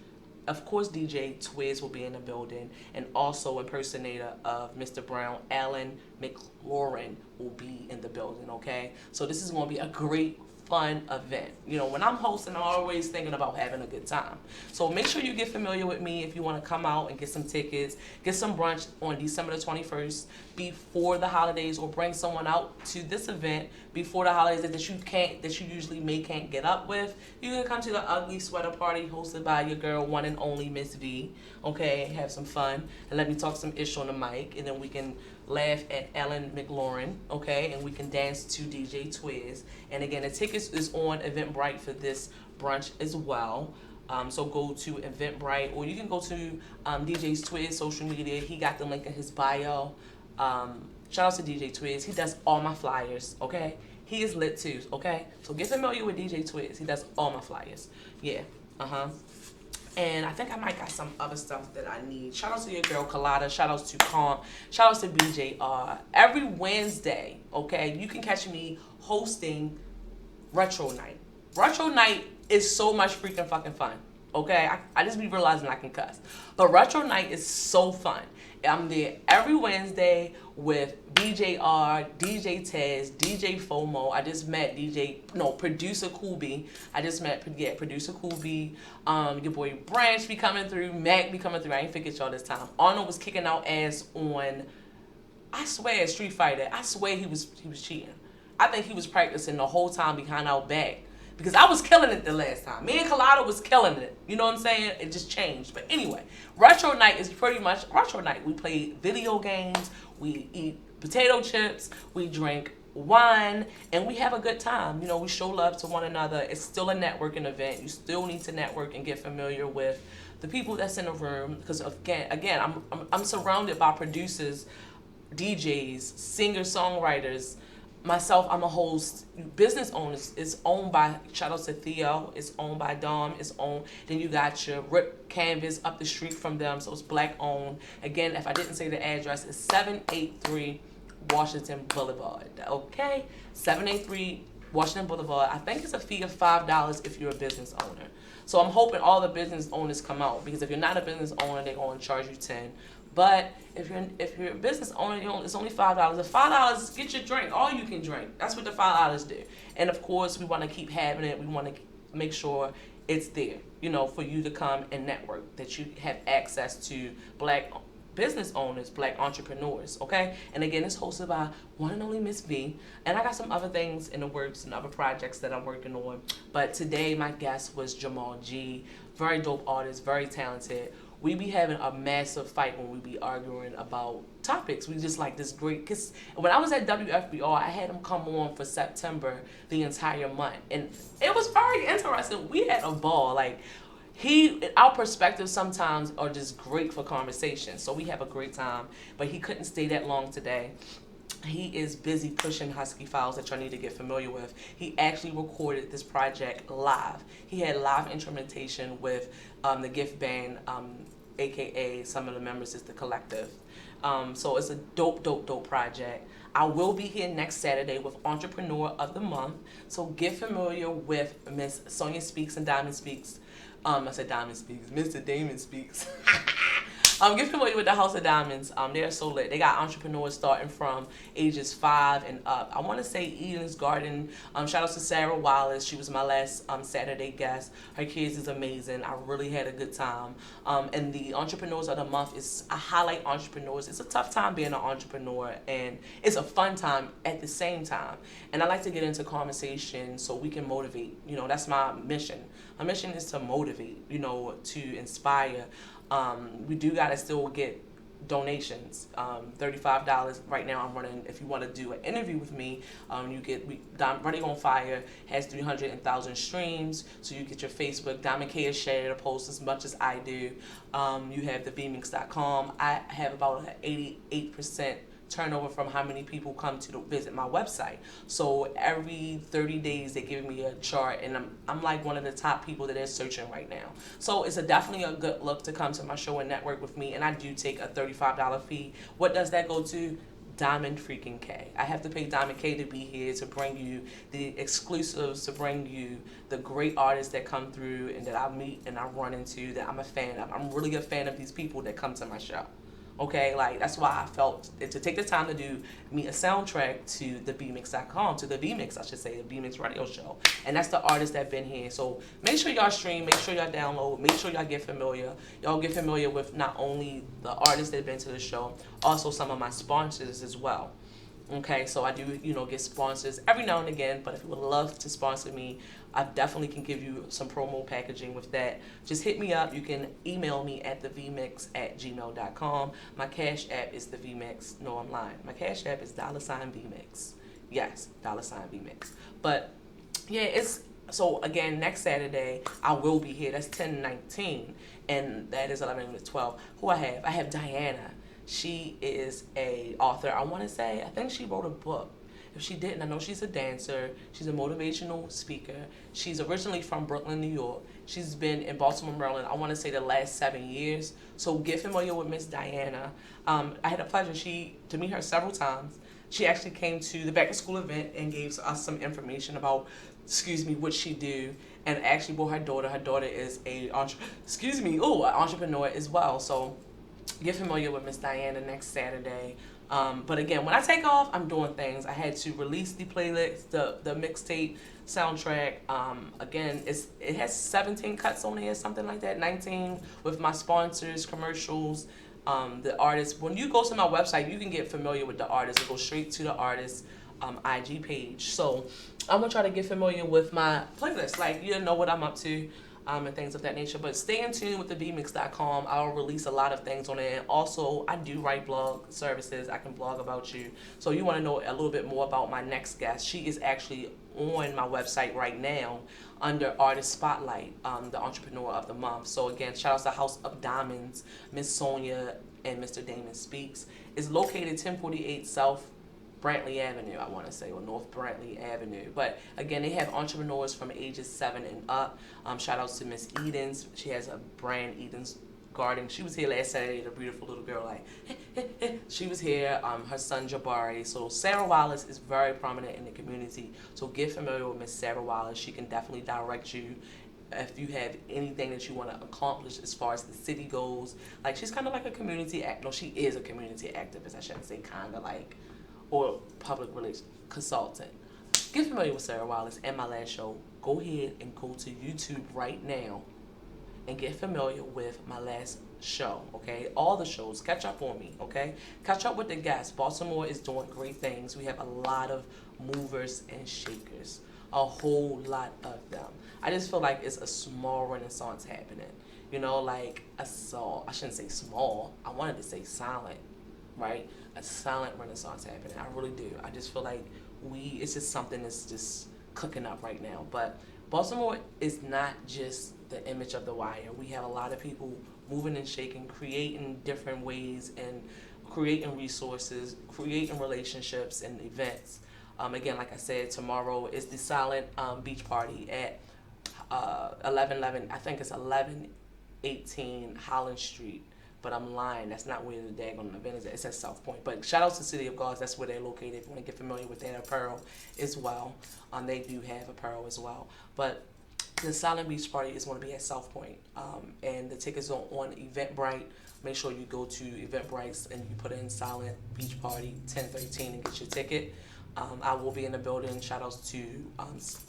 Of course, DJ Twiz will be in the building, and also impersonator of Mr. Brown, Alan McLaurin, will be in the building, okay? So this is going to be a great, fun event. When I'm hosting, I'm always thinking about having a good time. So make sure you get familiar with me if you want to come out and get some tickets, get some brunch on December the 21st before the holidays, or bring someone out to this event before the holidays that you usually can't get up with. You can come to the Ugly Sweater Party hosted by your girl, one and only Miss V, okay? Have some fun and let me talk some ish on the mic, and then we can laugh at Alan McLaurin, okay? And we can dance to DJ Twiz. And again, the tickets is on Eventbrite for this brunch as well. So go to Eventbrite, or you can go to DJ Twiz social media. He got the link in his bio. Shout out to DJ Twiz. He does all my flyers, okay? He is lit too, okay? So get familiar with DJ Twiz. He does all my flyers. Yeah, And I think I might got some other stuff that I need. Shout out to your girl Collider. Shout outs to Comp. Shout outs to BJR. Every Wednesday, okay, you can catch me hosting Retro Night. Retro Night is so much freaking fucking fun. Okay, I just be realizing I can cuss. But Retro Night is so fun. I'm there every Wednesday with BJR, DJ Tez, DJ FOMO. I just met producer Kubi. I just met, producer Kubi. Your boy Branch be coming through. Mac be coming through. I ain't forget y'all this time. Arnold was kicking out ass on, I swear, Street Fighter. I swear he was cheating. I think he was practicing the whole time behind our back. Because I was killing it the last time. Me and Collider was killing it. You know what I'm saying? It just changed. But anyway, Retro Night is pretty much Retro Night. We play video games, we eat potato chips, we drink wine, and we have a good time. We show love to one another. It's still a networking event. You still need to network and get familiar with the people that's in the room. Because again, I'm surrounded by producers, DJs, singers, songwriters. Myself, I'm a host. Business owners, it's owned by, shout out to Theo, it's owned by Dom, it's owned. Then you got your Rip Canvas up the street from them, so it's black owned. Again, if I didn't say the address, it's 783 Washington Boulevard, okay? 783 Washington Boulevard. I think it's a fee of $5 if you're a business owner. So I'm hoping all the business owners come out, because if you're not a business owner, they're going to charge you 10. But if you're a business owner, it's only $5. The $5 get your drink, all you can drink. That's what the $5 do. And of course, we want to keep having it. We want to make sure it's there, for you to come and network, that you have access to Black business owners, Black entrepreneurs, okay? And again, it's hosted by one and only Miss V. And I got some other things in the works and other projects that I'm working on. But today, my guest was Jamal G. Very dope artist, very talented. We be having a massive fight when we be arguing about topics. We just like this great, because when I was at WFBR, I had him come on for September the entire month. And it was very interesting. We had a ball. Like, our perspectives sometimes are just great for conversation. So we have a great time. But he couldn't stay that long today. He is busy pushing Husky files that y'all need to get familiar with. He actually recorded this project live. He had live instrumentation with the Gift Band, aka some of the members is the Collective. So it's a dope project. I will be here next Saturday with Entrepreneur of the Month. So get familiar with Miss Sonia Speaks and Diamond Speaks. I said Diamond Speaks. Mr. Damon Speaks. Get familiar with the House of Diamonds. They're so lit. They got entrepreneurs starting from ages 5 and up. I want to say Eden's Garden. Shout out to Sarah Wallace. She was my last Saturday guest. Her kids is amazing. I really had a good time. And the Entrepreneurs of the Month I highlight entrepreneurs. It's a tough time being an entrepreneur, and it's a fun time at the same time. And I like to get into conversation so we can motivate. That's my mission. My mission is to motivate, to inspire. We do gotta still get donations. $35 right now. I'm running. If you want to do an interview with me, you get Running on Fire has 300,000 streams, so you get your Facebook. Diamond K has shared a post as much as I do. You have the VMix.com. I have about an 88% turnover from how many people come to visit my website. So every 30 days they give me a chart, and I'm like one of the top people that they're searching right now. So it's definitely a good look to come to my show and network with me, and I do take a $35 fee. What does that go to? Diamond freaking K. I have to pay Diamond K to be here, to bring you the exclusives, to bring you the great artists that come through and that I meet and I run into, that I'm a fan of. I'm really a fan of these people that come to my show. Okay, like that's why I felt to take the time to do me a soundtrack to the VMix.com, to the VMix, I should say, the VMix radio show. And that's the artists that been here. So make sure y'all stream, make sure y'all download, make sure y'all get familiar. Y'all get familiar with not only the artists that have been to the show, also some of my sponsors as well. Okay, so I do, get sponsors every now and again, but if you would love to sponsor me, I definitely can give you some promo packaging with that. Just hit me up. You can email me at thevmix@gmail.com. My Cash App is the VMix. No, I'm lying. My Cash App is $VMix. Yes, $VMix. But yeah, so again, next Saturday, I will be here. That's 10/19, and that is 11/12. Who I have? I have Diana. She is a author. I think she wrote a book. If she didn't, I know she's a dancer. She's a motivational speaker. She's originally from Brooklyn, New York. She's been in Baltimore, Maryland, I want to say the last 7 years. So get familiar with Miss Diana. I had a pleasure to meet her several times. She actually came to the back to school event and gave us some information about, what she do, and actually brought her daughter. Her daughter is an entrepreneur as well. So get familiar with Miss Diana next Saturday. But again, when I take off, I'm doing things. I had to release the playlist, the mixtape soundtrack. Again, it has 17 cuts on it, something like that, 19 with my sponsors, commercials, the artists. When you go to my website, you can get familiar with the artists. It goes straight to the artist's IG page. So I'm gonna try to get familiar with my playlist, like you know what I'm up to. And things of that nature. But stay in tune with the VMix.com. I'll release a lot of things on it. And also, I do write blog services. I can blog about you. So you want to know a little bit more about my next guest. She is actually on my website right now under Artist Spotlight, the Entrepreneur of the Month. So again, shout out to House of Diamonds, Miss Sonia and Mr. Damon Speaks. It's located 1048 South Brantley Avenue, I want to say, or North Brantley Avenue. But again, they have entrepreneurs from ages 7 and up. Shout outs to Miss Edens. She has a brand, Edens regarding. She was here last Saturday. The beautiful little girl, like she was here. Her son Jabari. So Sarah Wallace is very prominent in the community. So get familiar with Miss Sarah Wallace. She can definitely direct you if you have anything that you want to accomplish as far as the city goes. Like, she's kind of like a community act. No, she is a community activist. I shouldn't say kind of like, or public relations consultant. Get familiar with Sarah Wallace and my last show. Go ahead and go to YouTube right now and get familiar with my last show, okay? All the shows. Catch up on me, okay? Catch up with the guests. Baltimore is doing great things. We have a lot of movers and shakers. A whole lot of them. I just feel like it's a small renaissance happening. You know, like I shouldn't say small. I wanted to say silent, right? A silent renaissance happening. I really do. I just feel like it's just something that's just cooking up right now. But Baltimore is not just the image of the wire. We have a lot of people moving and shaking, creating different ways and creating resources, creating relationships and events. Again, like I said, tomorrow is the silent beach party at 1111. I think it's 1118 Holland Street. But I'm lying. That's not where the daggone event is at. It's at South Point. But shout out to City of Gods. That's where they're located. If you want to get familiar with their apparel as well. They do have apparel as well. But the Silent Beach Party is going to be at South Point. And the tickets are on Eventbrite. Make sure you go to Eventbrite and you put in Silent Beach Party 1013 and get your ticket. I will be in the building. Shout outs to,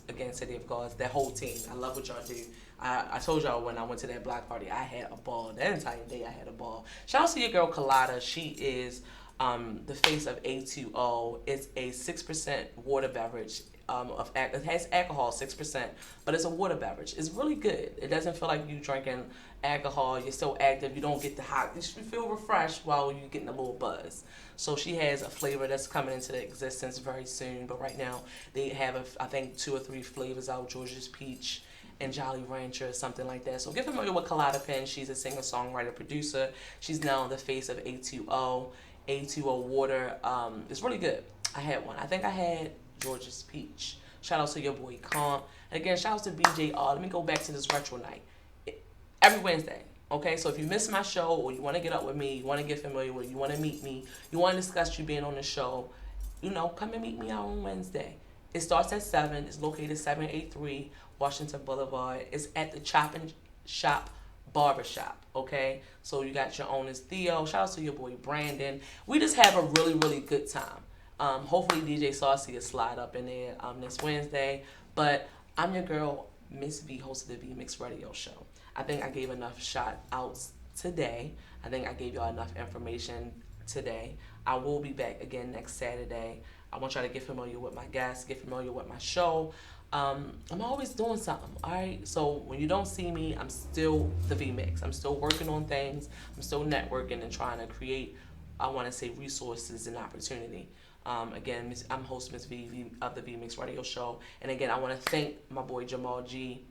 again, City of Gods, that whole team. I love what y'all do. I told y'all when I went to that block party, I had a ball. That entire day, I had a ball. Shout out to your girl, Colada. She is the face of A2O. It's a 6% water beverage. It has alcohol, 6%, but it's a water beverage. It's really good. It doesn't feel like you drinking alcohol. You're still active. You don't get the hot. You feel refreshed while you're getting a little buzz. So she has a flavor that's coming into existence very soon. But right now, they have, I think, 2 or 3 flavors out. Georgia's Peach and Jolly Rancher or something like that. So get familiar with Colada Penn. She's a singer-songwriter, producer. She's now the face of A2O. A2O water. It's really good. I had one. I think I had Georgia's Peach. Shout out to your boy Comp. And again, shout out to BJR. Let me go back to this retro night. Every Wednesday. Okay, so if you miss my show or you want to get up with me, you want to get familiar with, you want to meet me, you want to discuss you being on the show, come and meet me out on Wednesday. It starts at 7. It's located 783 Washington Boulevard. It's at the Chop and Shop Barbershop, okay? So you got your owners, Theo. Shout out to your boy Brandon. We just have a really, really good time. Hopefully DJ Saucy will slide up in there this Wednesday. But I'm your girl, Miss V, host of the VMix radio show. I think I gave enough shout outs today. I think I gave y'all enough information today. I will be back again next Saturday. I want y'all to get familiar with my guests, get familiar with my show. I'm always doing something, all right? So when you don't see me, I'm still the VMix. I'm still working on things. I'm still networking and trying to create, I want to say, resources and opportunity. Again, I'm host Miss V of the VMix radio show. And again, I want to thank my boy Jamal G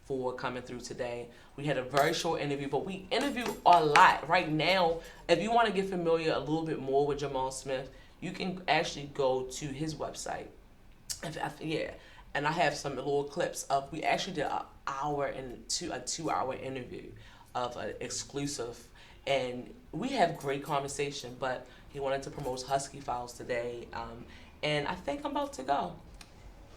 for coming through today. We had a very short interview, but we interview a lot. Right now, if you want to get familiar a little bit more with Jamal Smith, you can actually go to his website. And I have some little clips of, we actually did a 2-hour interview of an exclusive, and we have great conversation, but he wanted to promote Husky Files today, and I think I'm about to go.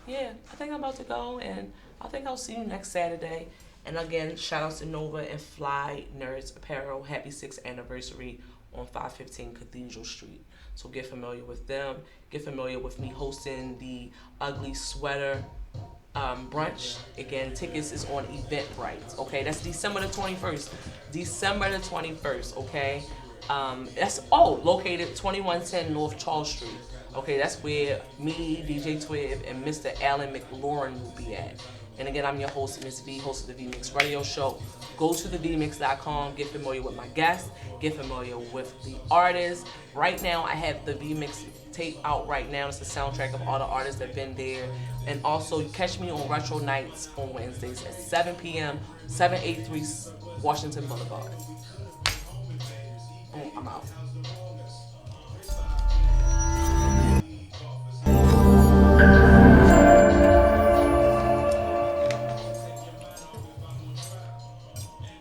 Yeah, I think I'm about to go, and I think I'll see you next Saturday. And again, shout outs to Nova and Fly Nerds Apparel. Happy 6th anniversary on 515 Cathedral Street. So get familiar with them. Get familiar with me hosting the Ugly Sweater brunch. Again, tickets is on Eventbrite. Okay, that's December the 21st. December the 21st. Okay, that's located 2110 North Charles Street. Okay, that's where me, DJ Twib, and Mr. Alan McLaurin will be at. And again, I'm your host, Miss V, host of the VMix radio show. Go to thevmix.com, get familiar with my guests, get familiar with the artists. Right now, I have the VMix tape out right now. It's the soundtrack of all the artists that have been there. And also, you catch me on Retro Nights on Wednesdays at 7 p.m., 783 Washington Boulevard. I'm out.